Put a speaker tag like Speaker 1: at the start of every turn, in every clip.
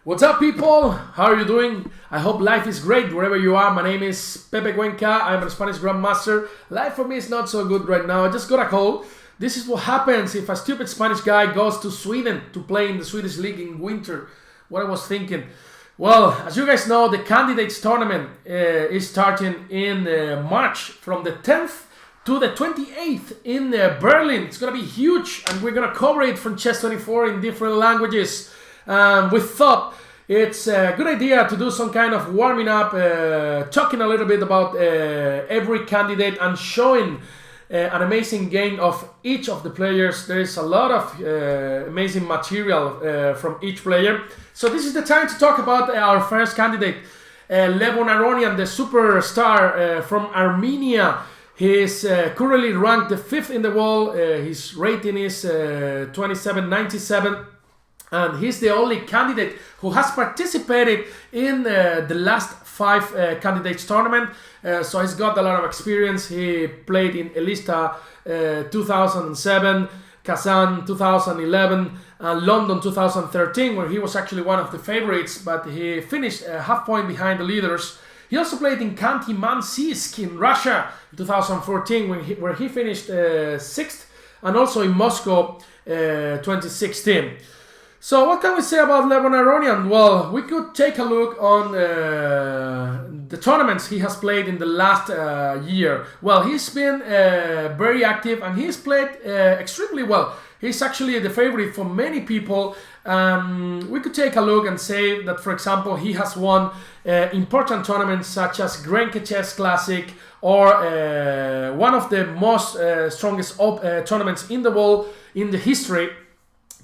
Speaker 1: What's up, people? How are you doing? I hope life is great wherever you are. My name is Pepe Cuenca. I'm a Spanish Grandmaster. Life for me is not so good right now. I just got a call. This is what happens if a stupid Spanish guy goes to Sweden to play in the Swedish league in winter. What I was thinking. Well, as you guys know, the candidates tournament is starting in March from the 10th to the 28th in Berlin. It's going to be huge, and we're going to cover it from Chess24 in different languages. We thought it's a good idea to do some kind of warming up, talking a little bit about every candidate and showing an amazing game of each of the players. There is a lot of amazing material from each player. So this is the time to talk about our first candidate, Levon Aronian, the superstar from Armenia. He is currently ranked the 5th in the world. His rating is 2797. And he's the only candidate who has participated in the last 5 candidates tournament. So he's got a lot of experience. He played in Elista 2007, Kazan 2011, and London 2013, where he was actually one of the favorites, but he finished a half point behind the leaders. He also played in Khanty-Mansiysk in Russia in 2014, where he finished 6th, and also in Moscow 2016. So what can we say about Levon Aronian? Well, we could take a look on the tournaments he has played in the last year. Well, he's been very active, and he's played extremely well. He's actually the favorite for many people. We could take a look and say that, for example, he has won important tournaments such as Grenke Chess Classic, or one of the most strongest tournaments in the world in the history,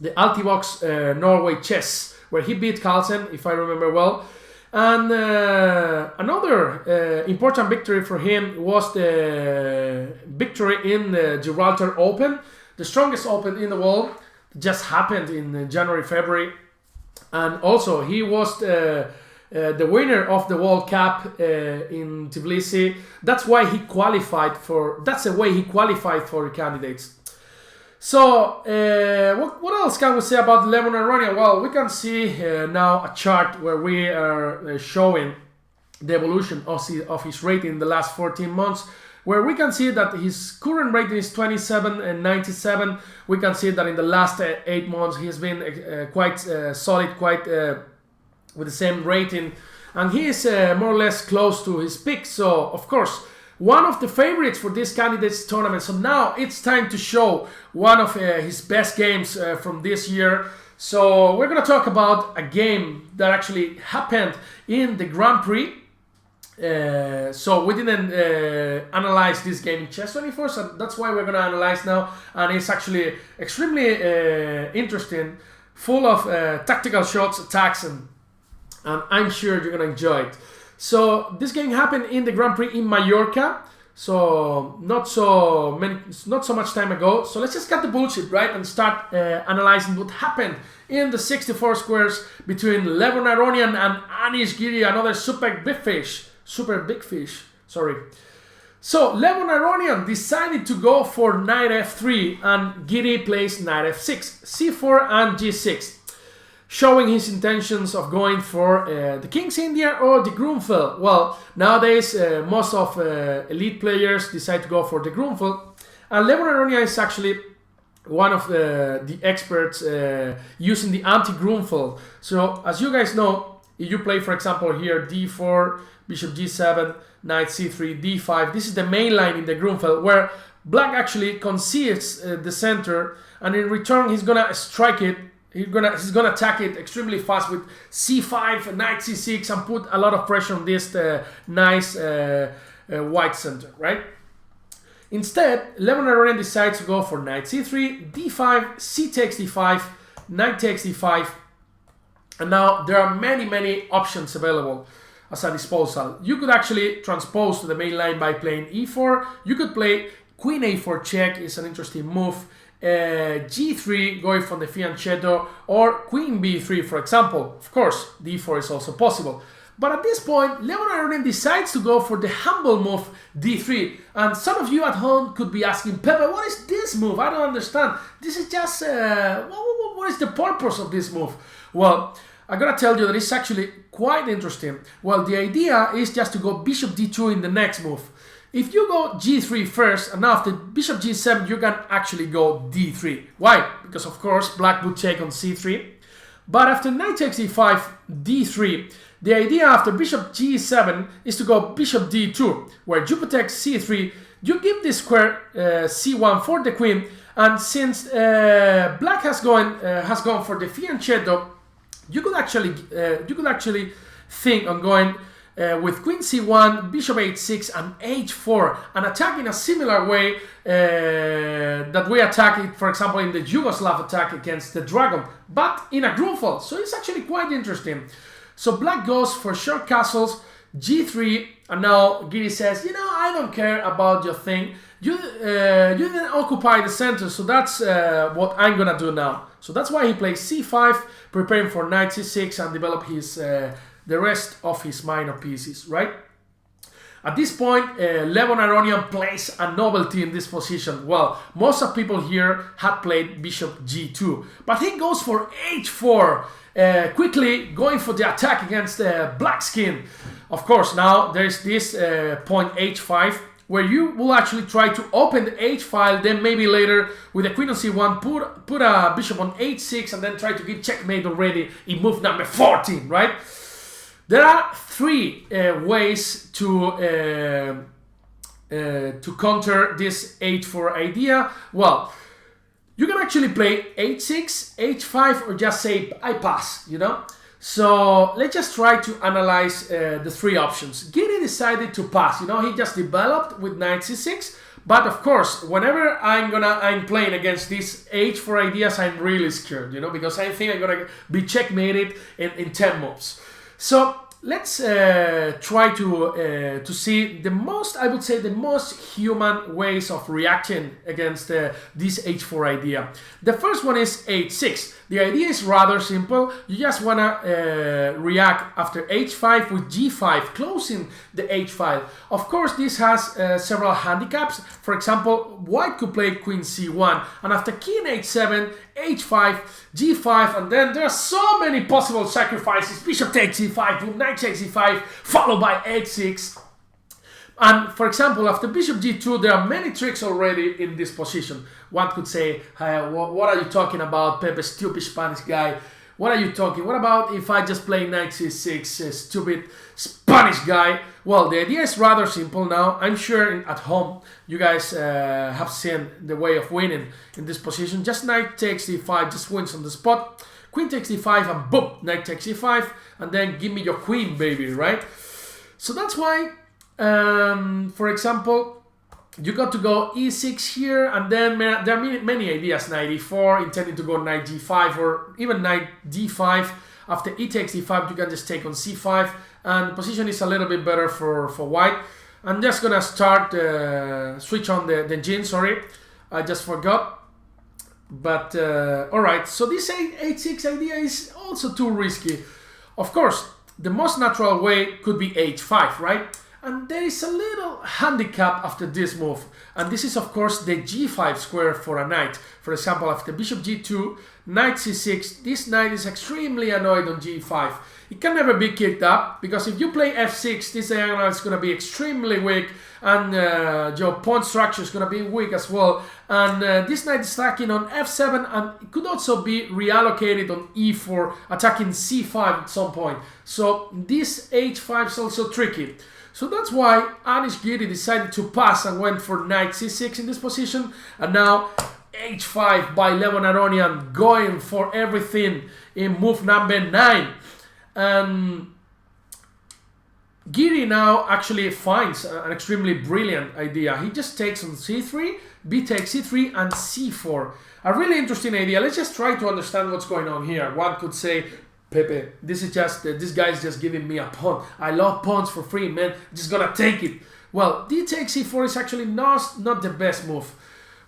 Speaker 1: the Altibox Norway Chess, where he beat Carlsen, if I remember well. And another important victory for him was the victory in the Gibraltar Open, the strongest open in the world. It just happened in January, February. And also he was the winner of the World Cup in Tbilisi. That's the way he qualified for the candidates. So, what else can we say about Levon Aronian? Well, we can see now a chart where we are showing the evolution of his rating in the last 14 months, where we can see that his current rating is 27.97. We can see that in the last 8 months he has been quite solid, quite with the same rating, and he is more or less close to his peak. So, of course, one of the favorites for this candidates tournament. So now it's time to show one of his best games from this year. So we're going to talk about a game that actually happened in the Grand Prix. So we didn't analyze this game in Chess24, so that's why we're going to analyze now. And it's actually extremely interesting, full of tactical shots, attacks, and I'm sure you're going to enjoy it. So this game happened in the Grand Prix in Mallorca, so not so much time ago. So let's just cut the bullshit, right, and start analyzing what happened in the 64 squares between Levon Aronian and Anish Giri, another super big fish. So Levon Aronian decided to go for knight f3, and Giri plays knight f6, c4 and g6. Showing his intentions of going for the King's India or the Grunfeld. Well, nowadays most of elite players decide to go for the Grunfeld, and Levon Aronian is actually one of the experts using the anti-Grunfeld. So, as you guys know, if you play, for example, here d4, bishop g7, knight c3, d5, this is the main line in the Grunfeld, where black actually concedes the center, and in return he's gonna strike it. He's gonna attack it extremely fast with c5, knight c6, and put a lot of pressure on this nice white center, right? Instead, Levon Aronian decides to go for knight c3, d5, c takes d5, knight takes d5, and now there are many options available as a disposal. You could actually transpose to the main line by playing e4. You could play queen a4 check, is an interesting move. G3 going from the fianchetto, or queen b3, for example. Of course, d4 is also possible. But at this point, Levon Aronian decides to go for the humble move d3. And some of you at home could be asking, Pepe, what is this move? I don't understand. This is just, what is the purpose of this move? Well, I gotta tell you that it's actually quite interesting. Well, the idea is just to go bishop d2 in the next move. If you go g3 first, and after bishop g7, you can actually go d3. Why? Because of course black would take on c3. But after knight takes e5, d3, the idea after bishop g7 is to go bishop d2, where you protect c3, you give this square c1 for the queen, and since black has gone for the fianchetto, you could actually think on going with queen c1, bishop h6, and h4, and attack in a similar way that we attack it, for example, in the Yugoslav attack against the dragon, but in a grunfeld. So it's actually quite interesting. So black goes for short castles, g3, and now Giri says, you know, I don't care about your thing. You didn't occupy the center, so that's what I'm gonna do now. So that's why he plays c5, preparing for knight c6 and develop his the rest of his minor pieces, right? At this point, Levon Aronian plays a novelty in this position. Well, most of people here had played bishop g2, but he goes for h4, quickly going for the attack against black skin. Of course, now there's this point h5, where you will actually try to open the h file, then maybe later with the queen on c1, put a bishop on h6, and then try to get checkmate already in move number 14, right? There are three ways to counter this h4 idea. Well, you can actually play h6, h5, or just say I pass, you know? So let's just try to analyze the three options. Giri decided to pass, you know, he just developed with knight c6, but of course, whenever I'm playing against these h4 ideas, I'm really scared, you know, because I think I'm gonna be checkmated in 10 moves. So let's try to see the most, I would say, the most human ways of reacting against this h4 idea. The first one is h6. The idea is rather simple. You just want to react after h5 with g5, closing the h file. Of course, this has several handicaps. For example, white could play queen c1, and after king h7, h5, g5, and then there are so many possible sacrifices. Bishop takes e5, knight takes e5, followed by h6. And for example, after bishop g2, there are many tricks already in this position. One could say, what are you talking about, Pepe, stupid Spanish guy? What are you talking? What about if I just play knight c6, stupid Spanish guy? Well, the idea is rather simple now. I'm sure at home you guys have seen the way of winning in this position. Just knight takes e5, just wins on the spot. Queen takes e5 and boom, knight takes e5, and then give me your queen, baby, right? So that's why, for example, you got to go e6 here, and then there are many ideas. Knight e4, intending to go knight g5, or even knight d5. After e takes e5, you can just take on c5, and the position is a little bit better for white. I'm just gonna start switch on the engine. Sorry, I just forgot. But alright, so this h6 idea is also too risky. Of course, the most natural way could be h5, right? And there is a little handicap after this move, and this is of course the g5 square for a knight. For example, after bishop g2, knight c6, this knight is extremely annoyed on g5. It can never be kicked up, because if you play f6, this diagonal is going to be extremely weak, and your pawn structure is going to be weak as well. And this knight is attacking on f7, and it could also be reallocated on e4, attacking c5 at some point. So this h5 is also tricky. So that's why Anish Giri decided to pass and went for knight c6 in this position. And now h5 by Levon Aronian, going for everything in move number 9. And Giri now actually finds an extremely brilliant idea. He just takes on c3, b takes c3, and c4. A really interesting idea. Let's just try to understand what's going on here. One could say, Pepe, this is just this guy's just giving me a pawn. I love pawns for free, man. Just gonna take it. Well, d takes c4 is actually not the best move.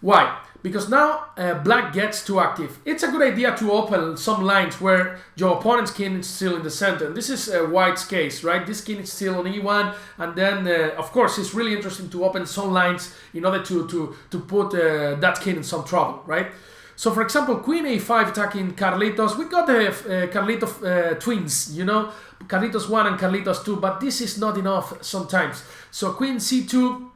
Speaker 1: Why? Because now black gets too active. It's a good idea to open some lines where your opponent's king is still in the center. And this is white's case, right? This king is still on e1, and then of course it's really interesting to open some lines in order to put that king in some trouble, right? So for example, queen a5 attacking Carlitos. We got the Carlitos twins, you know, Carlitos 1 and Carlitos 2, but this is not enough sometimes. So queen c2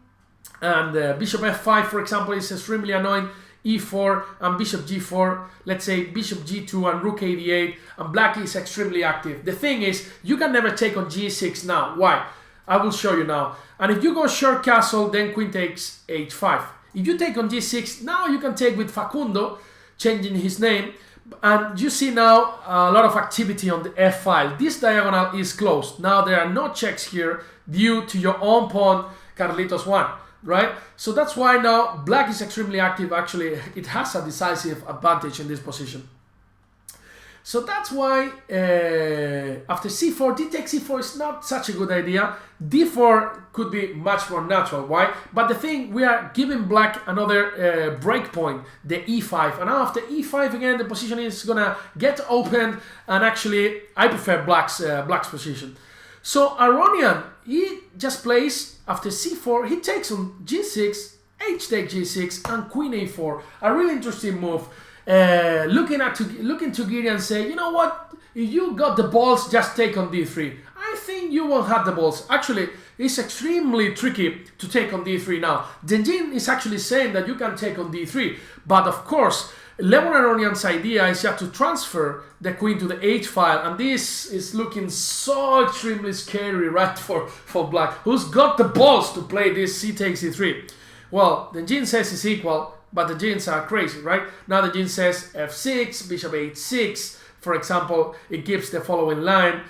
Speaker 1: and bishop f5, for example, is extremely annoying. e4 and bishop g4, let's say bishop g2 and rook a8, and black is extremely active. The thing is, you can never take on g6 now. Why? I will show you now. And if you go short castle, then queen takes h5. If you take on g6, now you can take with Facundo, changing his name, and you see now a lot of activity on the f file. This diagonal is closed. Now there are no checks here due to your own pawn, Carlitos 1. Right? So that's why now black is extremely active. Actually, it has a decisive advantage in this position. So that's why after c4, d takes c4 is not such a good idea. d4 could be much more natural. Why? But the thing, we are giving black another break point, the e5. And now after e5 again, the position is gonna get open. And actually, I prefer black's position. So Aronian, he just plays after c4, he takes on g6, h takes g6, and queen a4. A really interesting move. Looking to Giri and say, you know what? If you got the balls, just take on d3. I think you won't have the balls. Actually, it's extremely tricky to take on d3 now. Denjin is actually saying that you can take on d3, but of course, Levon Aronian's idea is just to transfer the queen to the h file, and this is looking so extremely scary, right, for black. Who's got the balls to play this c takes e3? Well, the Jin says it's equal, but the Jins are crazy, right? Now the Jin says f6, bishop h6, for example, it gives the following line,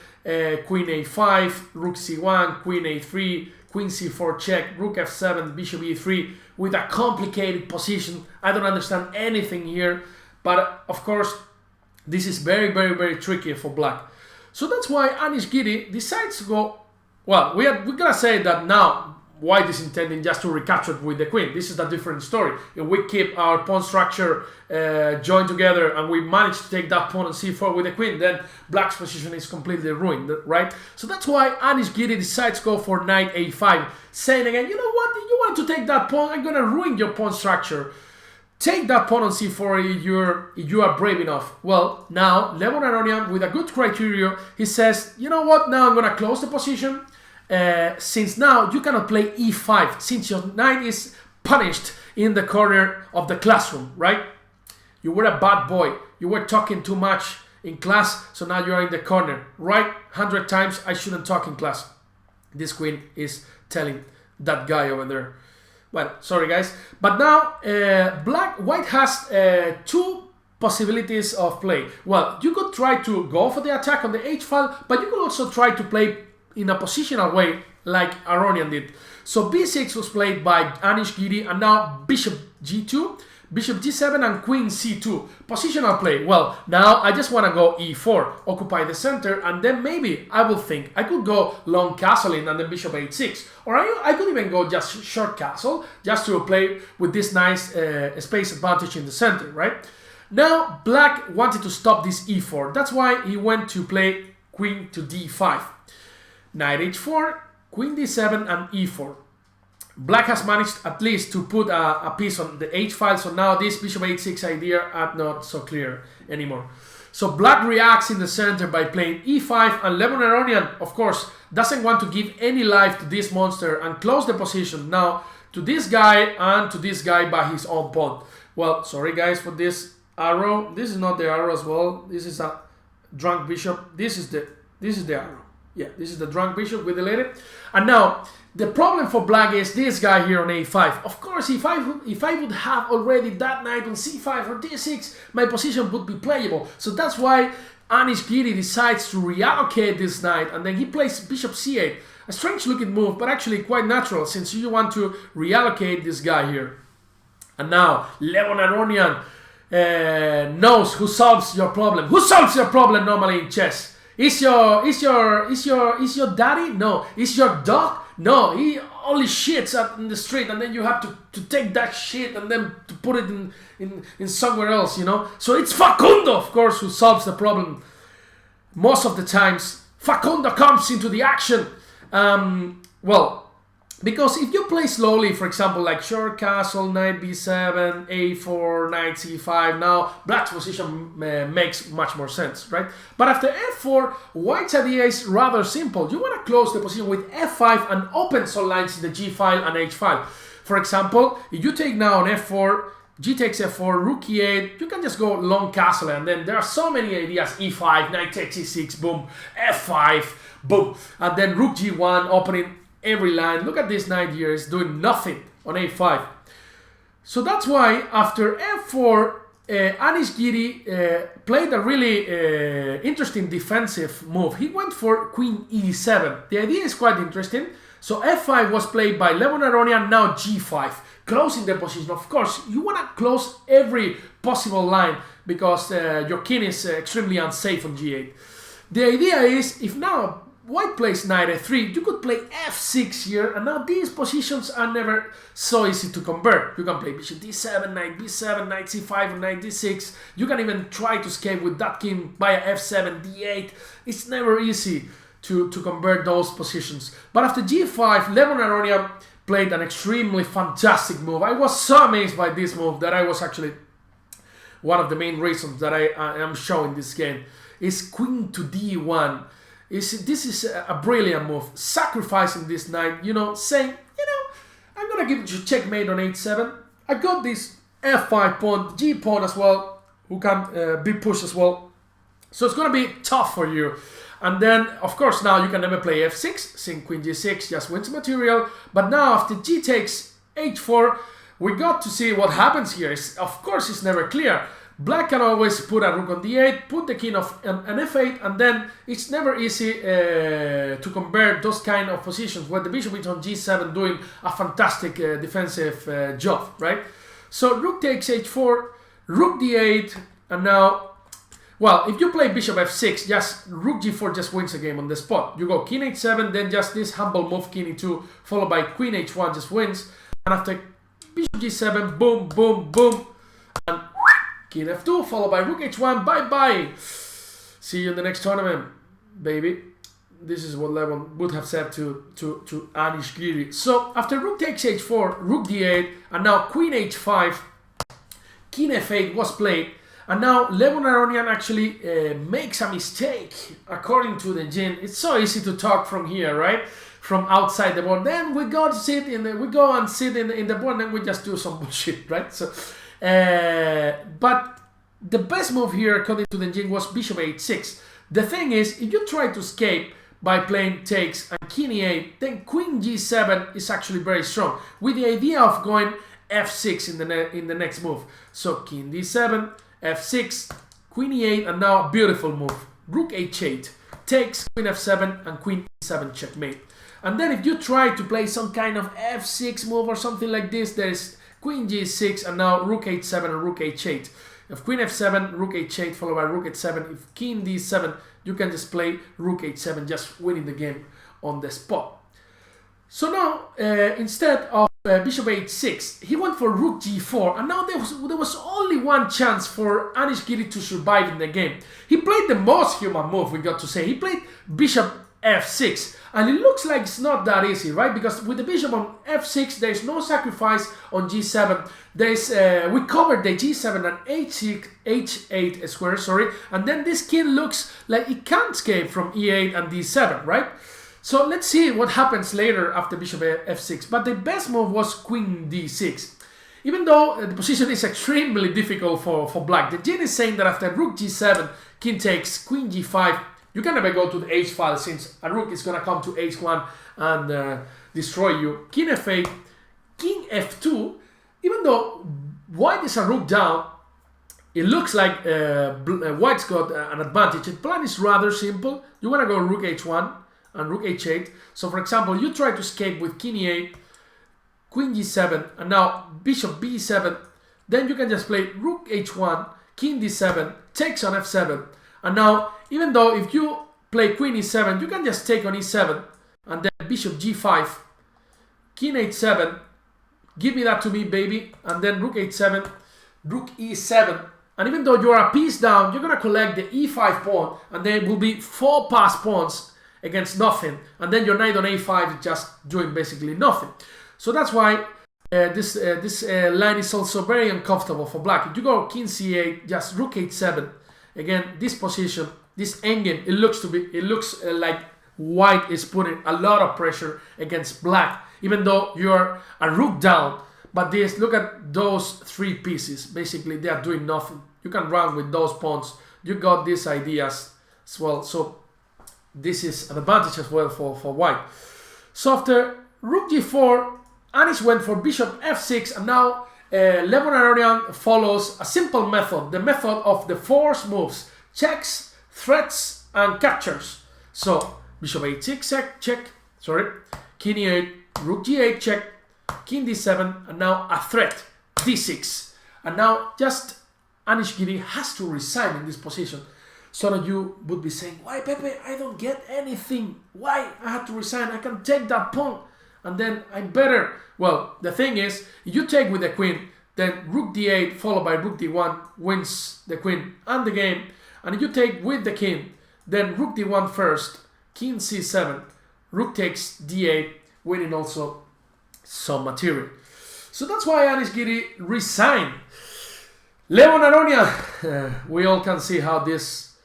Speaker 1: queen a5, rook c1, queen a3, queen c4 check, rook f7, bishop e3, with a complicated position. I don't understand anything here, but of course, this is very, very, very tricky for black. So that's why Anish Giri decides to go, well, we're gonna say that now white is intending just to recapture with the queen. This is a different story. If we keep our pawn structure joined together and we manage to take that pawn on c4 with the queen, then black's position is completely ruined, right? So that's why Anish Giri decides to go for knight a5, saying again, you know what, if you want to take that pawn, I'm gonna ruin your pawn structure. Take that pawn on c4 if you are brave enough. Well, now Levon Aronian, with a good criteria, he says, you know what, now I'm gonna close the position. Since now you cannot play e5, since your knight is punished in the corner of the classroom, right? You were a bad boy, you were talking too much in class, so now you are in the corner, right? 100 times I shouldn't talk in class. This queen is telling that guy over there. Well, sorry guys, but now white has two possibilities of play. Well, you could try to go for the attack on the h file, but you could also try to play in a positional way like Aronian did. So b6 was played by Anish Giri, and now bishop g2, bishop g7 and queen c2. Positional play. Well, now I just want to go e4, occupy the center, and then maybe I will think I could go long castling and then bishop h6. Or I could even go just short castle, just to play with this nice space advantage in the center, right? Now black wanted to stop this e4. That's why he went to play queen to d5. Knight h4, queen d7 and e4. Black has managed at least to put a piece on the h file, so now this bishop h6 idea are not so clear anymore. So black reacts in the center by playing e5, and Levon Aronian, of course, doesn't want to give any life to this monster and close the position now to this guy and to this guy by his own pawn. Well, sorry guys for this arrow. This is not the arrow as well. This is a drunk bishop. This is the arrow. Yeah, this is the drunk bishop, we delete it. And now, the problem for black is this guy here on a5. Of course, if I would have already that knight on c5 or d6, my position would be playable. So that's why Anish Giri decides to reallocate this knight, and then he plays bishop c8. A strange looking move, but actually quite natural, since you want to reallocate this guy here. And now, Levon Aronian knows who solves your problem. Who solves your problem normally in chess? Is your daddy? No. Is your dog? No. He only shits out in the street, and then you have to take that shit and then to put it in somewhere else, you know. So it's Facundo, of course, who solves the problem. Most of the times, Facundo comes into the action. Well, Because if you play slowly, for example, like short castle, knight b7, a4, knight c5, now black's position makes much more sense, right? But after f4, white's idea is rather simple. You want to close the position with f5 and open some lines in the g file and h file. For example, if you take now on f4, g takes f4, rook e8, you can just go long castle, and then there are so many ideas, e5, knight takes e6, boom, f5, boom, and then rook g1, opening every line. Look at this knight here, it's doing nothing on a5. So that's why after f4, Giri played a really interesting defensive move. He went for queen e7. The idea is quite interesting. So f5 was played by Levon Aronian, now g5, closing the position. Of course, you want to close every possible line because your king is extremely unsafe on g8. The idea is, if now white plays knight f3, you could play f6 here, and now these positions are never so easy to convert. You can play bishop d7, knight b7, knight c5, and knight d6. You can even try to escape with that king via f7, d8. It's never easy to convert those positions. But after g5, Levon Aronian played an extremely fantastic move. I was so amazed by this move that I was actually one of the main reasons that I am showing this game. Is queen to d1. This is a brilliant move, sacrificing this knight, saying, I'm gonna give you checkmate on h7. I got this f5 pawn, g pawn as well, who can be pushed as well. So it's gonna be tough for you. And then, of course, now you can never play f6, seeing queen g6 just wins material. But now after g takes h4, we got to see what happens here. Of course, it's never clear. Black can always put a rook on d8, put the king of an f8, and then it's never easy to convert those kind of positions where the bishop is on g7 doing a fantastic defensive job, right? So rook takes h4, rook d8, and now, well, if you play bishop f6, just rook g4 just wins the game on the spot. You go king h7, then just this humble move, king e2, followed by queen h1 just wins, and after bishop g7, boom, boom, boom, and king f2, followed by rook h1, bye-bye. See you in the next tournament, baby. This is what Levon would have said to Giri. So after rook takes h4, rook d8, and now queen h5, king f8 was played. And now Levon Aronian actually makes a mistake, according to the GM. It's so easy to talk from here, right? From outside the board. Then we go and sit in the board, and then we just do some bullshit, right? So. But the best move here, according to the GM, was bishop h6. The thing is, if you try to escape by playing takes and king e8, then queen g7 is actually very strong, with the idea of going f6 in the next move. So king d7, f6, queen e8, and now a beautiful move, rook h8, takes queen f7 and queen e7 checkmate. And then if you try to play some kind of f6 move or something like this, there is queen g6, and now rook h7 and rook h8. If queen f7, rook h8 followed by rook h7. If king d7, you can just play rook h7, just winning the game on the spot. So now, instead of bishop h6, he went for rook g4, and now there was only one chance for Giri to survive in the game. He played the most human move, we got to say. He played bishop f6, and it looks like it's not that easy, right? Because with the bishop on f6, there is no sacrifice on g7. We covered the g7 and h8 square, sorry, and then this king looks like it can't escape from e8 and d7, right? So let's see what happens later after bishop f6. But the best move was queen d6. Even though the position is extremely difficult for black, the GM is saying that after rook g7, king takes, queen g5, you can never go to the h file since a rook is going to come to h1 and destroy you. King f8, king f2, even though white is a rook down, it looks like white's got an advantage. The plan is rather simple. You want to go rook h1 and rook h8. So for example, you try to escape with king e8, queen g7, and now bishop b7. Then you can just play rook h1, king d7, takes on f7. And now, even though if you play queen e7, you can just take on e7, and then bishop g5, king h7, give me that to me, baby, and then rook h7, rook e7. And even though you're a piece down, you're going to collect the e5 pawn, and there will be 4 passed pawns against nothing, and then your knight on a5 is just doing basically nothing. So that's why this line is also very uncomfortable for black. If you go king c8, just rook h7, again this position, this endgame, it looks like white is putting a lot of pressure against black, even though you're a rook down. But this, look at those three pieces. Basically, they are doing nothing. You can run with those pawns. You got these ideas as well. So this is an advantage as well for white. So after rook g4, Anish went for bishop f6, and now Levon Aronian follows a simple method, the method of the force moves: checks, threats, and captures. So bishop h6 check, king e8, rook g8 check, king d7, and now a threat, d6. And now just Anish Giri has to resign in this position. Some of you would be saying, why Pepe, I don't get anything. Why I had to resign? I can take that pawn and then I'm better. Well, the thing is, if you take with the queen, then rook d8 followed by rook d1 wins the queen and the game. And if you take with the king, then rook d1 first, king c7, rook takes d8, winning also some material. So that's why Anish Giri resigned. Levon Aronian, we all can see how this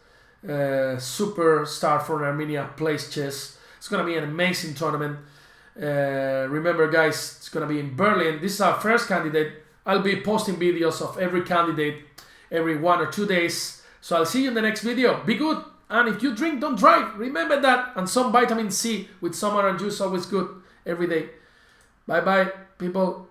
Speaker 1: superstar from Armenia plays chess. It's going to be an amazing tournament. Remember guys, it's going to be in Berlin. This is our first candidate. I'll be posting videos of every candidate every 1 or 2 days. So I'll see you in the next video. Be good. And if you drink, don't drive. Remember that. And some vitamin C with some orange juice always good every day. Bye bye, people.